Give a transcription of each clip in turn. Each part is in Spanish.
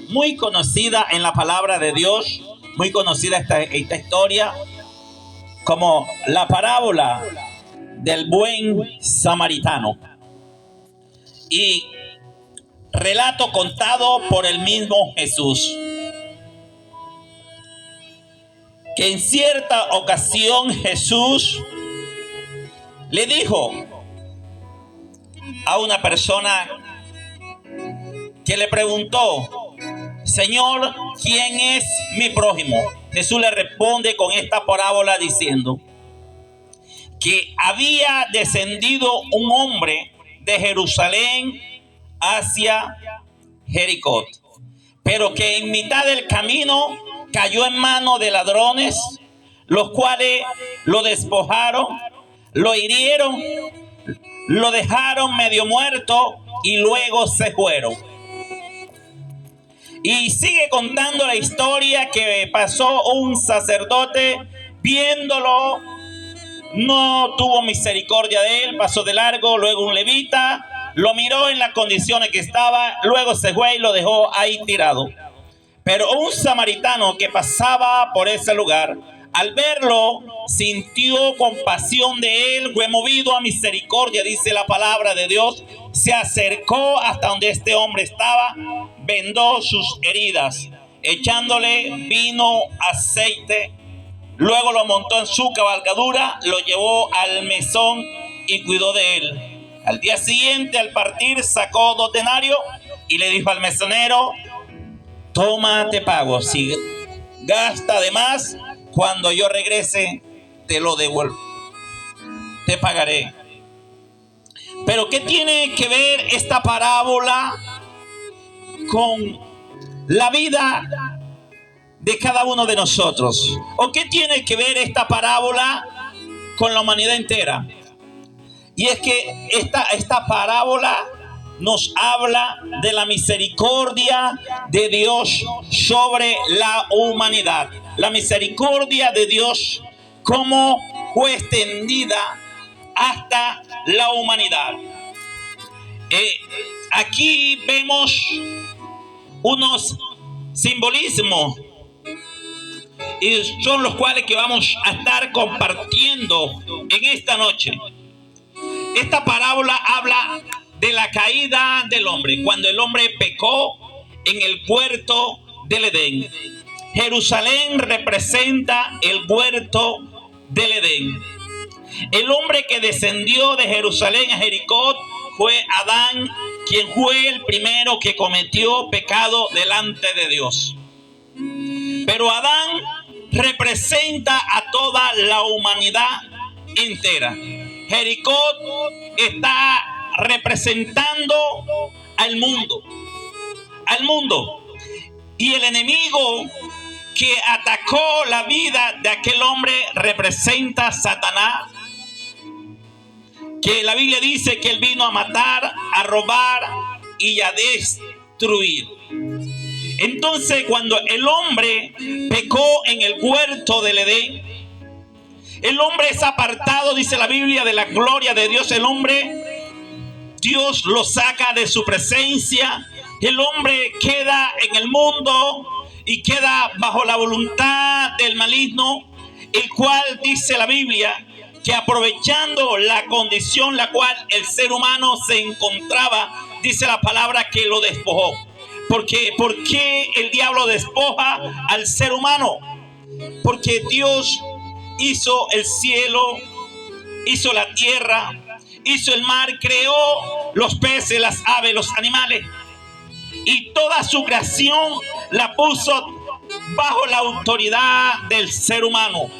Muy conocida en la palabra de Dios, muy conocida esta historia como la parábola del buen samaritano, y relato contado por el mismo Jesús, que en cierta ocasión Jesús le dijo a una persona que le preguntó: Señor, ¿quién es mi prójimo? Jesús le responde con esta parábola diciendo que había descendido un hombre de Jerusalén hacia Jericó, pero que en mitad del camino cayó en manos de ladrones, los cuales lo despojaron, lo hirieron, lo dejaron medio muerto y luego se fueron. Y sigue contando la historia que pasó un sacerdote, viéndolo, no tuvo misericordia de él, pasó de largo. Luego un levita lo miró en las condiciones que estaba, luego se fue y lo dejó ahí tirado. Pero un samaritano que pasaba por ese lugar, al verlo, sintió compasión de él, fue movido a misericordia, dice la palabra de Dios. Se acercó hasta donde este hombre estaba, vendó sus heridas, echándole vino, aceite. Luego lo montó en su cabalgadura, lo llevó al mesón y cuidó de él. Al día siguiente, al partir, sacó 2 denarios y le dijo al mesonero: toma, te pago. Si gasta de más, cuando yo regrese, te lo devuelvo. Te pagaré. Pero ¿qué tiene que ver esta parábola con la vida de cada uno de nosotros? ¿O qué tiene que ver esta parábola con la humanidad entera? Y es que esta parábola nos habla de la misericordia de Dios sobre la humanidad. La misericordia de Dios como fue extendida hasta la humanidad. Aquí vemos unos simbolismos, y son los cuales que vamos a estar compartiendo en esta noche. Esta parábola habla de la caída del hombre, cuando el hombre pecó en el huerto del Edén. Jerusalén representa el huerto del Edén. El hombre que descendió de Jerusalén a Jericó fue Adán, quien fue el primero que cometió pecado delante de Dios. Pero Adán representa a toda la humanidad entera. Jericó está representando al mundo. Y el enemigo que atacó la vida de aquel hombre representa a Satanás, que la Biblia dice que él vino a matar, a robar y a destruir. Entonces, cuando el hombre pecó en el huerto del Edén, el hombre es apartado, dice la Biblia, de la gloria de Dios. El hombre, Dios lo saca de su presencia. El hombre queda en el mundo y queda bajo la voluntad del maligno, el cual dice la Biblia que, aprovechando la condición la cual el ser humano se encontraba, dice la palabra que lo despojó. ¿Por qué el diablo despoja al ser humano? Porque Dios hizo el cielo, hizo la tierra, hizo el mar, creó los peces, las aves, los animales, y toda su creación la puso bajo la autoridad del ser humano.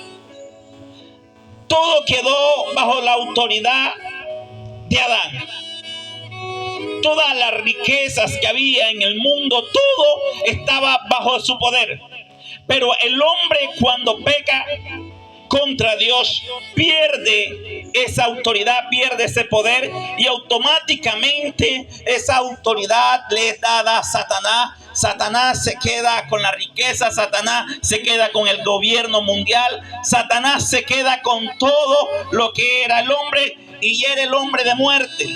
Todo quedó bajo la autoridad de Adán. Todas las riquezas que había en el mundo, todo estaba bajo su poder. Pero el hombre, cuando peca contra Dios, pierde esa autoridad, pierde ese poder, y automáticamente esa autoridad le es dada a Satanás. Satanás se queda con la riqueza, Satanás se queda con el gobierno mundial, Satanás se queda con todo lo que era el hombre, y hiere el hombre de muerte.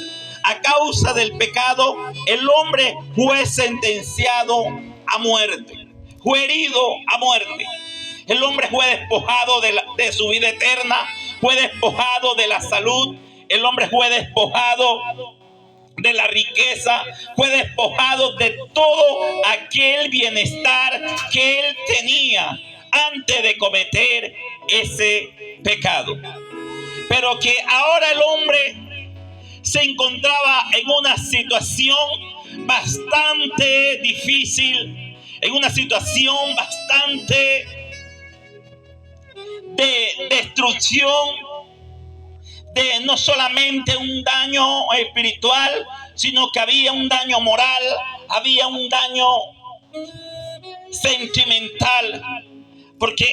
a causa del pecado, el hombre fue sentenciado a muerte, fue herido a muerte. El hombre fue despojado de su vida eterna, fue despojado de la salud, el hombre fue despojado de la riqueza, fue despojado de todo aquel bienestar que él tenía antes de cometer ese pecado. Pero que ahora el hombre se encontraba en una situación bastante difícil, en una situación bastante de destrucción, de no solamente un daño espiritual, sino que había un daño moral, había un daño sentimental, porque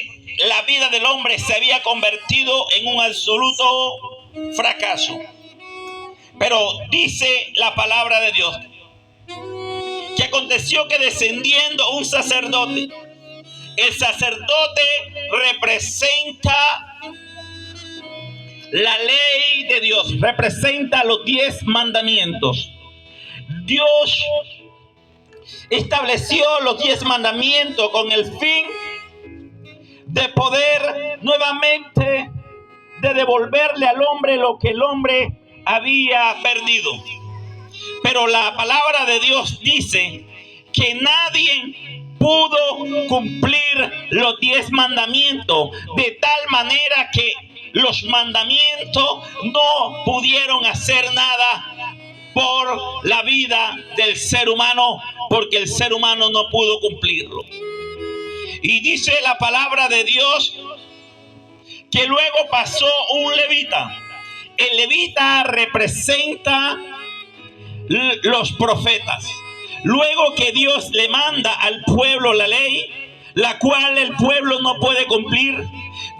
la vida del hombre se había convertido en un absoluto fracaso. Pero dice la palabra de Dios que aconteció que descendiendo un sacerdote, el sacerdote representa la ley de Dios, representa los 10 mandamientos. Dios estableció los 10 mandamientos con el fin de poder nuevamente de devolverle al hombre lo que el hombre había perdido. Pero la palabra de Dios dice que nadie pudo cumplir los 10 mandamientos, de tal manera que los mandamientos no pudieron hacer nada por la vida del ser humano, porque el ser humano no pudo cumplirlo. Y dice la palabra de Dios que luego pasó un levita. El levita representa los profetas. Luego que Dios le manda al pueblo la ley, la cual el pueblo no puede cumplir,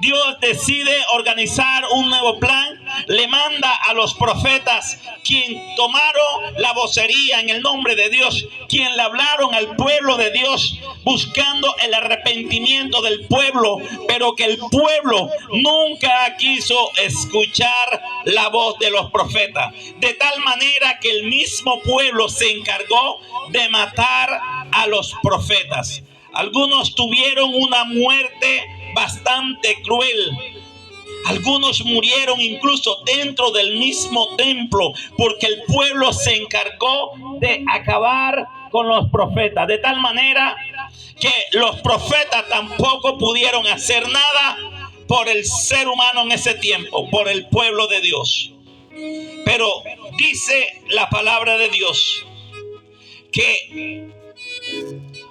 Dios decide organizar un nuevo plan, le manda a los profetas, quien tomaron la vocería en el nombre de Dios, quien le hablaron al pueblo de Dios, buscando el arrepentimiento del pueblo, pero que el pueblo nunca quiso escuchar la voz de los profetas, de tal manera que el mismo pueblo se encargó de matar a los profetas. Algunos tuvieron una muerte bastante cruel. Algunos murieron incluso dentro del mismo templo, porque el pueblo se encargó de acabar con los profetas, de tal manera que los profetas tampoco pudieron hacer nada por el ser humano en ese tiempo, por el pueblo de Dios. Pero dice la palabra de Dios que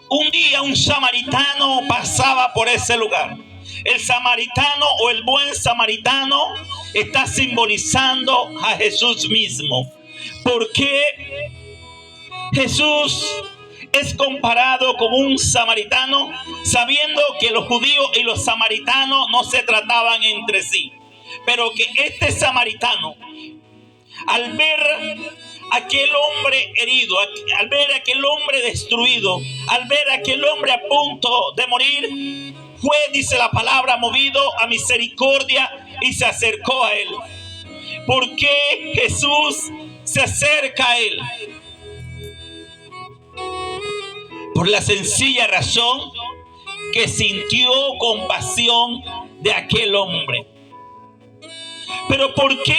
un día un samaritano pasaba por ese lugar. El samaritano o el buen samaritano está simbolizando a Jesús mismo. Porque Jesús es comparado como un samaritano, sabiendo que los judíos y los samaritanos no se trataban entre sí. Pero que este samaritano, al ver aquel hombre herido, al ver aquel hombre destruido, al ver aquel hombre a punto de morir, fue, dice la palabra, movido a misericordia y se acercó a él. ¿Por qué Jesús se acerca a él? Por la sencilla razón que sintió compasión de aquel hombre. Pero ¿por qué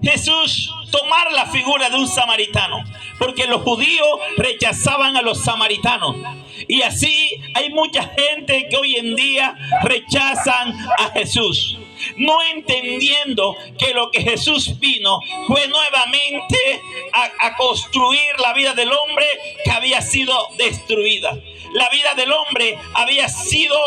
Jesús tomar la figura de un samaritano? Porque los judíos rechazaban a los samaritanos. Y así hay mucha gente que hoy en día rechazan a Jesús, no entendiendo que lo que Jesús vino fue nuevamente a construir la vida del hombre que había sido destruida. La vida del hombre había sido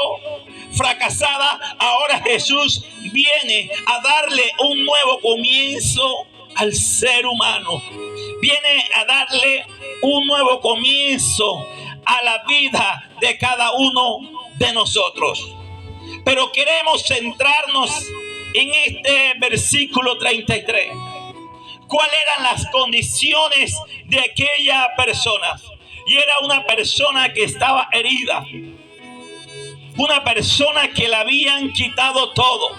fracasada. Ahora Jesús viene a darle un nuevo comienzo al ser humano. Viene a darle un nuevo comienzo a la vida de cada uno de nosotros. Pero queremos centrarnos en este versículo 33. ¿Cuáles eran las condiciones de aquella persona? Y era una persona que estaba herida, una persona que le habían quitado todo,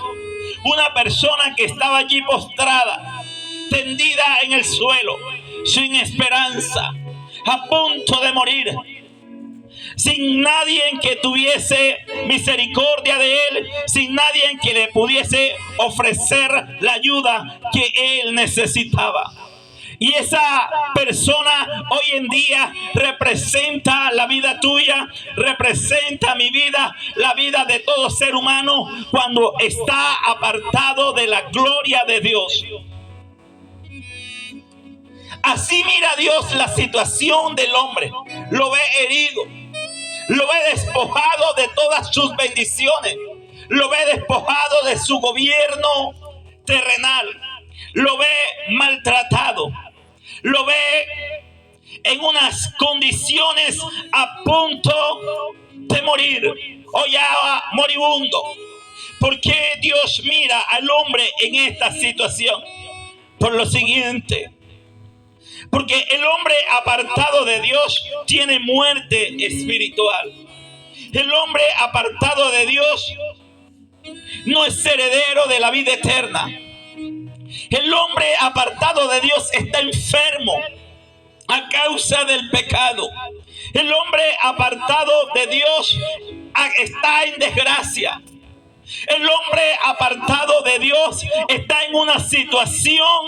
una persona que estaba allí postrada, tendida en el suelo, sin esperanza, a punto de morir, sin nadie que tuviese misericordia de él, sin nadie que le pudiese ofrecer la ayuda que él necesitaba. Y esa persona hoy en día representa la vida tuya, representa mi vida, la vida de todo ser humano cuando está apartado de la gloria de Dios. Así mira Dios la situación del hombre. Lo ve herido, lo ve despojado de todas sus bendiciones, lo ve despojado de su gobierno terrenal, lo ve maltratado, lo ve en unas condiciones a punto de morir o ya moribundo. ¿Por qué Dios mira al hombre en esta situación? Por lo siguiente: porque el hombre apartado de Dios tiene muerte espiritual. El hombre apartado de Dios no es heredero de la vida eterna. El hombre apartado de Dios está enfermo a causa del pecado. El hombre apartado de Dios está en desgracia. El hombre apartado de Dios está en una situación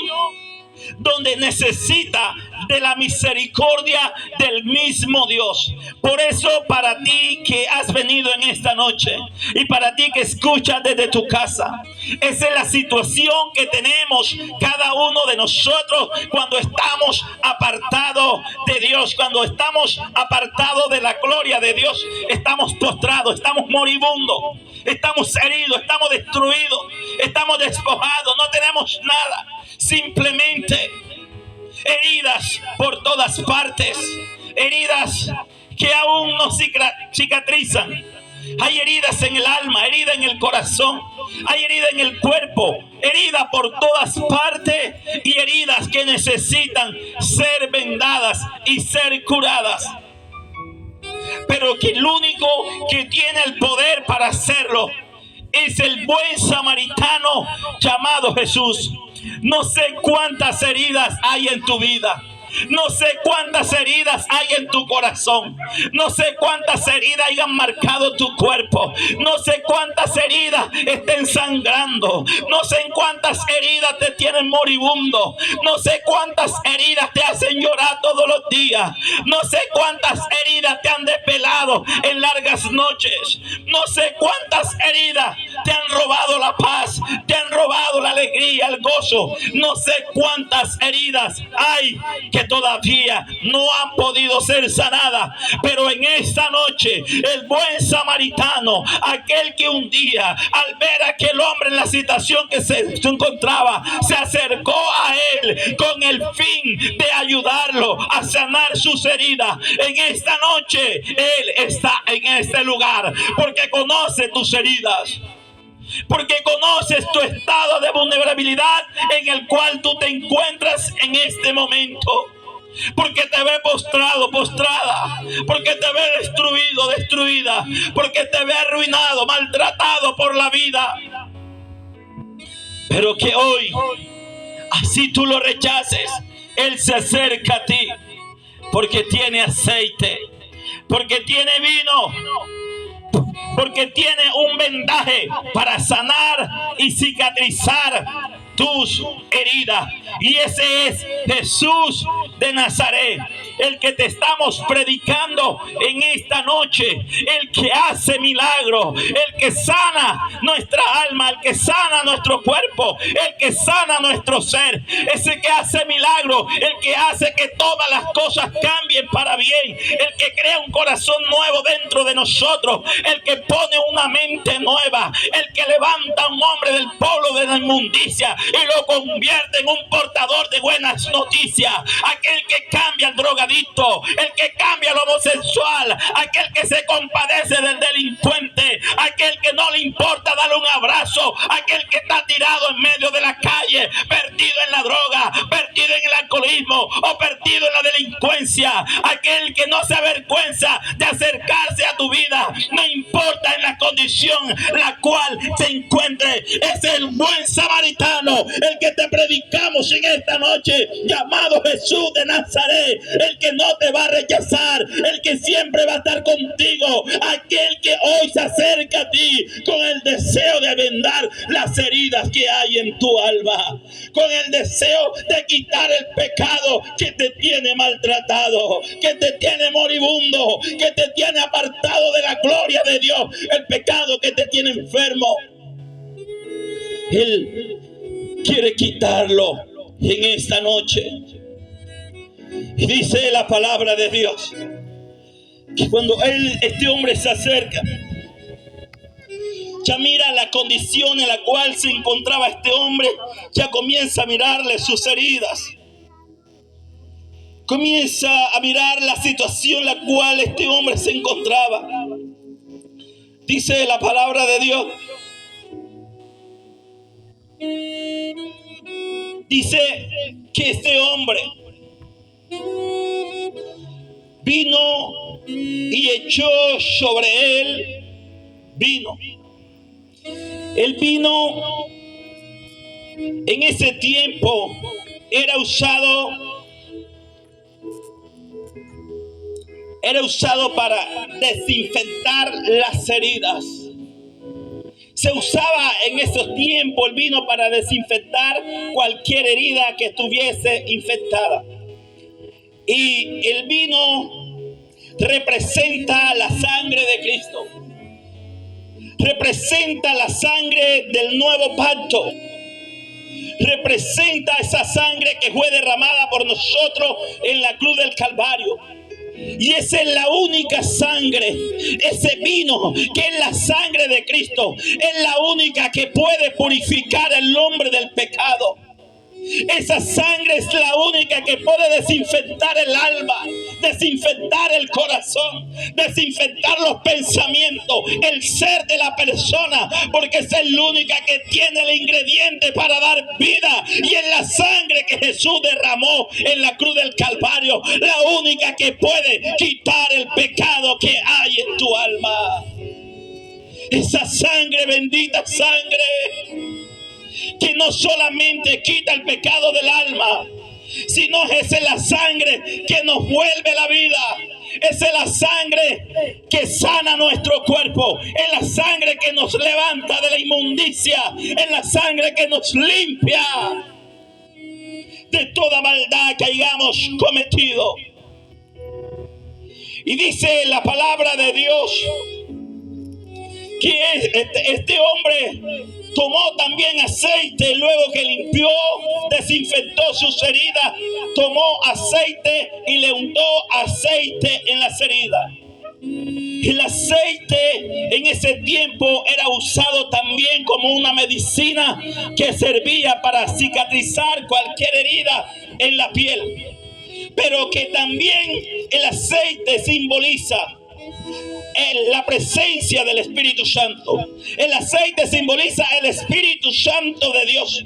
donde necesita de la misericordia del mismo Dios. Por eso, para ti que has venido en esta noche y para ti que escuchas desde tu casa, esa es la situación que tenemos cada uno de nosotros cuando estamos apartados de Dios, cuando estamos apartados de la gloria de Dios. Estamos postrados, estamos moribundos, estamos heridos, estamos destruidos, estamos despojados, no tenemos nada. Simplemente heridas por todas partes, heridas que aún no cicatrizan. Hay heridas en el alma, heridas en el corazón, hay heridas en el cuerpo, heridas por todas partes y heridas que necesitan ser vendadas y ser curadas. Pero que el único que tiene el poder para hacerlo es el buen samaritano llamado Jesús. No sé cuántas heridas hay en tu vida. No sé cuántas heridas hay en tu corazón. No sé cuántas heridas hayan marcado tu cuerpo. No sé cuántas heridas estén sangrando. No sé cuántas heridas te tienen moribundo. No sé cuántas heridas te hacen llorar todos los días. No sé cuántas heridas te han desvelado en largas noches. No sé cuántas heridas te han robado la paz, te han robado la alegría, el gozo. No sé cuántas heridas hay que todavía no han podido ser sanadas, pero en esta noche el buen samaritano, aquel que un día al ver a aquel hombre en la situación que se encontraba, se acercó a él con el fin de ayudarlo a sanar sus heridas, en esta noche él está en este lugar porque conoce tus heridas, porque conoces tu estado de vulnerabilidad en el cual tú te encuentras en este momento. Porque te ve postrado, postrada, porque te ve destruido, destruida, porque te ve arruinado, maltratado por la vida. Pero que hoy, así tú lo rechaces, Él se acerca a ti, porque tiene aceite, porque tiene vino, porque tiene un vendaje para sanar y cicatrizar tus heridas. Y ese es Jesús de Nazaret, el que te estamos predicando en esta noche, el que hace milagros, el que sana nuestra alma, el que sana nuestro cuerpo, el que sana nuestro ser, ese que hace milagros, el que hace que todas las cosas cambien para bien, el que crea un corazón nuevo dentro de nosotros, el que pone una mente nueva, el que levanta a un hombre del polvo de la inmundicia y lo convierte en un portador de buenas noticias, aquel que cambia al drogadicto, el que cambia al homosexual, aquel que se compadece del delincuente, aquel que no le importa darle un abrazo, aquel que está tirado en medio de la calle, perdido en la droga, perdido en el alcoholismo o perdido en la delincuencia, aquel que no se avergüenza de acercarse a tu vida, no importa en las condiciones condición la cual se encuentre. Es el buen samaritano, el que te predicamos en esta noche, llamado Jesús de Nazaret, el que no te va a rechazar, el que siempre va a estar contigo, aquel que hoy se acerca a ti con el deseo de vendar las heridas que hay en tu alma, con el deseo de quitar el pecado que te tiene maltratado, que te tiene moribundo, que te tiene apartado de la gloria de Dios, el pecado que te tiene enfermo. Él quiere quitarlo en esta noche. Y dice la palabra de Dios que cuando este hombre se acerca, ya mira la condición en la cual se encontraba este hombre, ya comienza a mirarle sus heridas, comienza a mirar la situación en la cual este hombre se encontraba. Dice la palabra de Dios, dice que este hombre vino y echó sobre él vino. El vino en ese tiempo era usado para desinfectar las heridas. Se usaba en esos tiempos el vino para desinfectar cualquier herida que estuviese infectada. Y el vino representa la sangre de Cristo. Representa la sangre del nuevo pacto. Representa esa sangre que fue derramada por nosotros en la cruz del Calvario. Y esa es la única sangre, ese vino que es la sangre de Cristo, es la única que puede purificar al hombre del pecado. Esa sangre es la única que puede desinfectar el alma, desinfectar el corazón, desinfectar los pensamientos, el ser de la persona, porque esa es la única que tiene el ingrediente para dar vida. Y es la sangre que Jesús derramó en la cruz del Calvario, la única que puede quitar el pecado que hay en tu alma. Esa sangre, bendita sangre, que no solamente quita el pecado del alma, sino esa es la sangre que nos vuelve la vida. Esa es la sangre que sana nuestro cuerpo. Es la sangre que nos levanta de la inmundicia. Es la sangre que nos limpia de toda maldad que hayamos cometido. Y dice la palabra de Dios que este hombre tomó también aceite, luego que limpió, desinfectó sus heridas, tomó aceite y le untó aceite en las heridas. El aceite en ese tiempo era usado también como una medicina que servía para cicatrizar cualquier herida en la piel, pero que también el aceite simboliza la presencia del Espíritu Santo. El aceite simboliza el Espíritu Santo de Dios.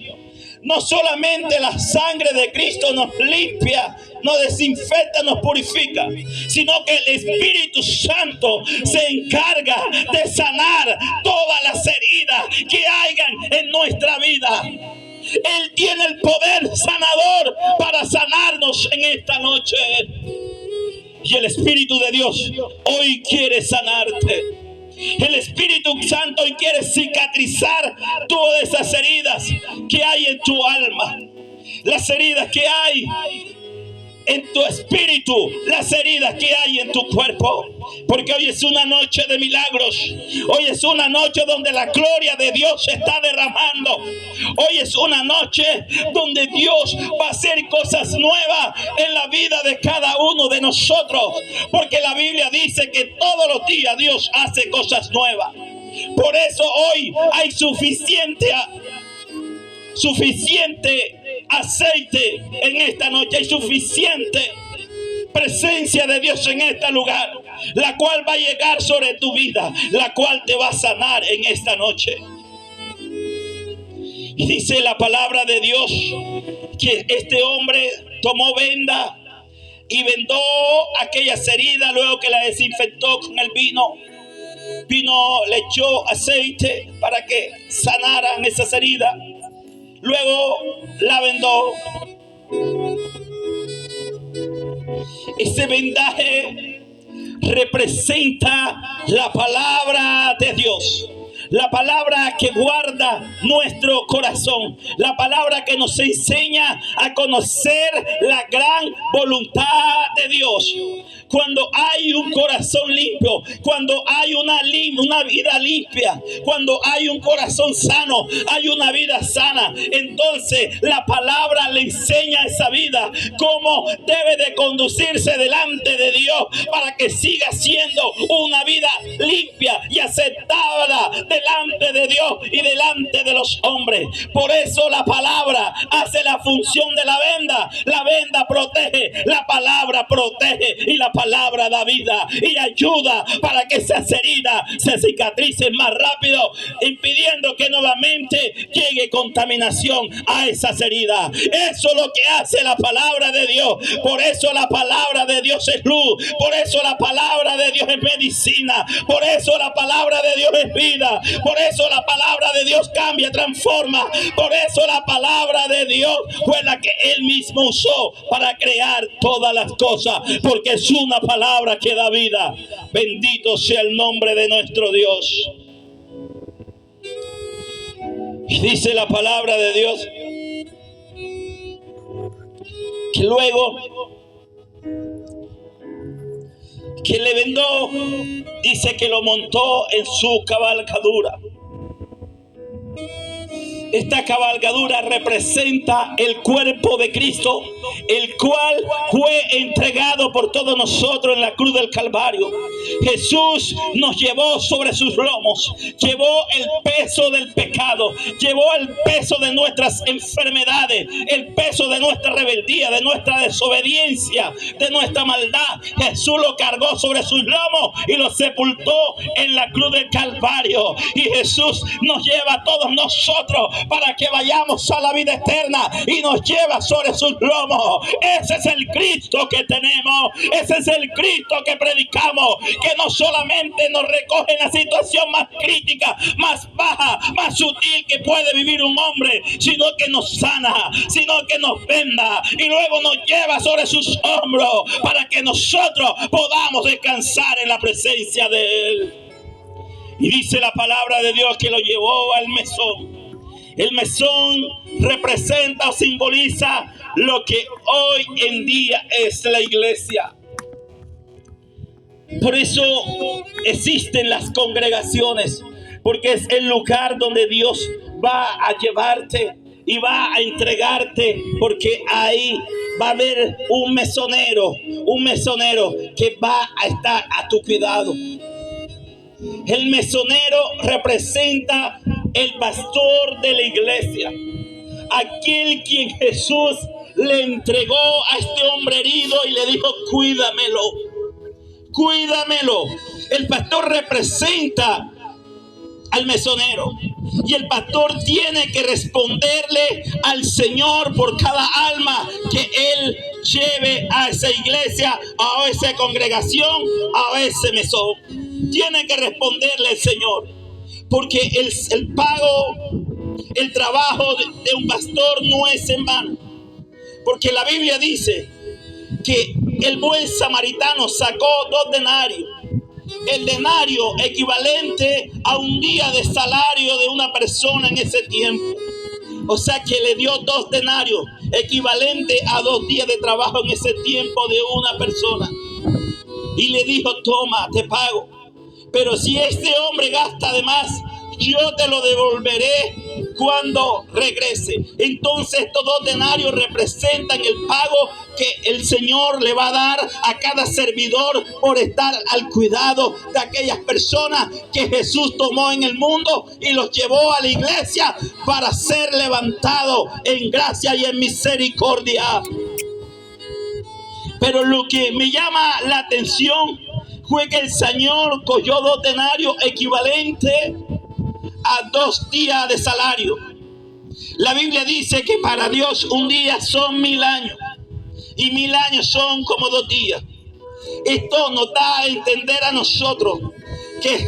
No solamente la sangre de Cristo nos limpia, nos desinfecta, nos purifica, sino que el Espíritu Santo se encarga de sanar todas las heridas que hayan en nuestra vida. Él tiene el poder sanador para sanarnos en esta noche. Y el Espíritu de Dios hoy quiere sanarte. El Espíritu Santo hoy quiere cicatrizar todas esas heridas que hay en tu alma. Las heridas que hay en tu espíritu, las heridas que hay en tu cuerpo. Porque hoy es una noche de milagros. Hoy es una noche donde la gloria de Dios se está derramando. Hoy es una noche donde Dios va a hacer cosas nuevas en la vida de cada uno de nosotros. Porque la Biblia dice que todos los días Dios hace cosas nuevas. Por eso hoy hay suficiente aceite en esta noche. Hay suficiente presencia de Dios en este lugar, la cual va a llegar sobre tu vida, la cual te va a sanar en esta noche. Y dice la palabra de Dios que este hombre tomó venda y vendó aquellas heridas luego que la desinfectó con el vino. vino, le echó aceite para que sanaran esas heridas. Luego la vendó. Ese vendaje representa la palabra de Dios. La palabra que guarda nuestro corazón. La palabra que nos enseña a conocer la gran voluntad de Dios. Cuando hay un corazón limpio, cuando hay una vida limpia, cuando hay un corazón sano, hay una vida sana, entonces la palabra le enseña a esa vida cómo debe de conducirse delante de Dios para que siga siendo una vida limpia y aceptada delante de Dios y delante de los hombres. Por eso la palabra hace la función de la venda. La venda protege, la palabra protege y la palabra da vida y ayuda para que esas heridas se cicatricen más rápido, impidiendo que nuevamente llegue contaminación a esas heridas. Eso es lo que hace la palabra de Dios. Por eso la palabra de Dios es luz. Por eso la palabra de Dios es medicina. Por eso la palabra de Dios es vida. Por eso la palabra de Dios cambia, transforma. Por eso la palabra de Dios fue la que Él mismo usó para crear todas las cosas. Porque es una palabra que da vida. Bendito sea el nombre de nuestro Dios. Y dice la palabra de Dios que luego que le vendó, dice que lo montó en su cabalgadura. Esta cabalgadura representa el cuerpo de Cristo, el cual fue entregado por todos nosotros en la cruz del Calvario. Jesús nos llevó sobre sus lomos, llevó el peso del pecado, llevó el peso de nuestras enfermedades, el peso de nuestra rebeldía, de nuestra desobediencia, de nuestra maldad. Jesús lo cargó sobre sus lomos y lo sepultó en la cruz del Calvario. Y Jesús nos lleva a todos nosotros para que vayamos a la vida eterna y nos lleva sobre sus lomos. Ese es el Cristo que tenemos, ese es el Cristo que predicamos, que no solamente nos recoge en la situación más crítica, más baja, más sutil que puede vivir un hombre, sino que nos sana, sino que nos venda y luego nos lleva sobre sus hombros para que nosotros podamos descansar en la presencia de Él. Y dice la palabra de Dios que lo llevó al mesón. El mesón representa o simboliza lo que hoy en día es la iglesia. Por eso existen las congregaciones, porque es el lugar donde Dios va a llevarte y va a entregarte, porque ahí va a haber un mesonero que va a estar a tu cuidado. El mesonero representa el pastor de la iglesia, aquel quien Jesús le entregó a este hombre herido y le dijo: cuídamelo, cuídamelo. El pastor representa al mesonero y el pastor tiene que responderle al Señor por cada alma que Él lleve a esa iglesia, a esa congregación, a ese mesón. Tiene que responderle al Señor, porque el pago, el trabajo de un pastor no es en vano. Porque la Biblia dice que el buen samaritano sacó 2 denarios. El denario equivalente a un día de salario de una persona en ese tiempo. O sea que le dio 2 denarios, equivalente a 2 días de trabajo en ese tiempo de una persona. Y le dijo: toma, te pago. Pero si este hombre gasta de más, yo te lo devolveré cuando regrese. Entonces estos 2 denarios representan el pago que el Señor le va a dar a cada servidor por estar al cuidado de aquellas personas que Jesús tomó en el mundo y los llevó a la iglesia para ser levantado en gracia y en misericordia. Pero lo que me llama la atención fue que el Señor cogió 2 denarios equivalentes a 2 días de salario. La Biblia dice que para Dios un día son 1000 años y 1000 años son como 2 días. Esto nos da a entender a nosotros que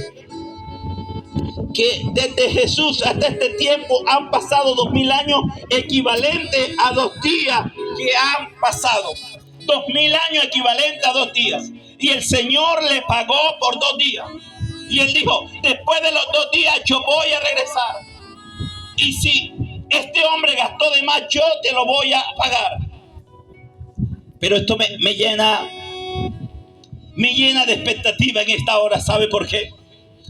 que desde Jesús hasta este tiempo han pasado 2000 años, equivalente a 2 días que han pasado. 2000 años equivalente a 2 días. Y el Señor le pagó por 2 días. Y él dijo, después de los 2 días yo voy a regresar. Y si este hombre gastó de más, yo te lo voy a pagar. Pero esto me llena de expectativa en esta hora. ¿Sabe por qué?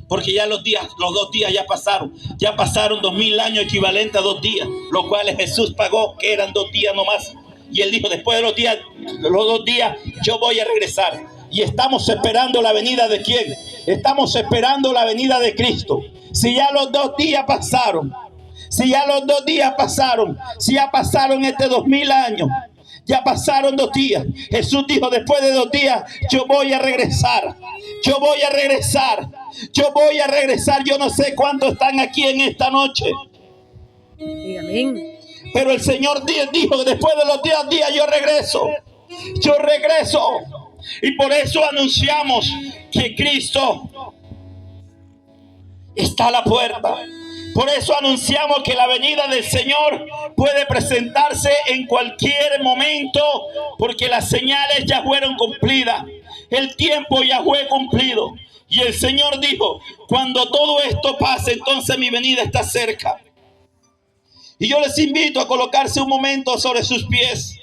Porque ya los 2 días ya pasaron. Ya pasaron 2000 años equivalente a 2 días, los cuales Jesús pagó, que eran 2 días nomás. Y él dijo, después de los 2 días, yo voy a regresar. Y estamos esperando la venida ¿de quién? Estamos esperando la venida de Cristo. Si ya los 2 días pasaron, si ya los 2 días pasaron, si ya pasaron 2000 años, ya pasaron 2 días. Jesús dijo, después de 2 días, yo voy a regresar. Yo voy a regresar. Yo voy a regresar. Yo no sé cuántos están aquí en esta noche. Amén. Pero el Señor dijo que después de los 10 días yo regreso. Yo regreso. Y por eso anunciamos que Cristo está a la puerta. Por eso anunciamos que la venida del Señor puede presentarse en cualquier momento, porque las señales ya fueron cumplidas. El tiempo ya fue cumplido. Y el Señor dijo, cuando todo esto pase, entonces mi venida está cerca. Y yo les invito a colocarse un momento sobre sus pies.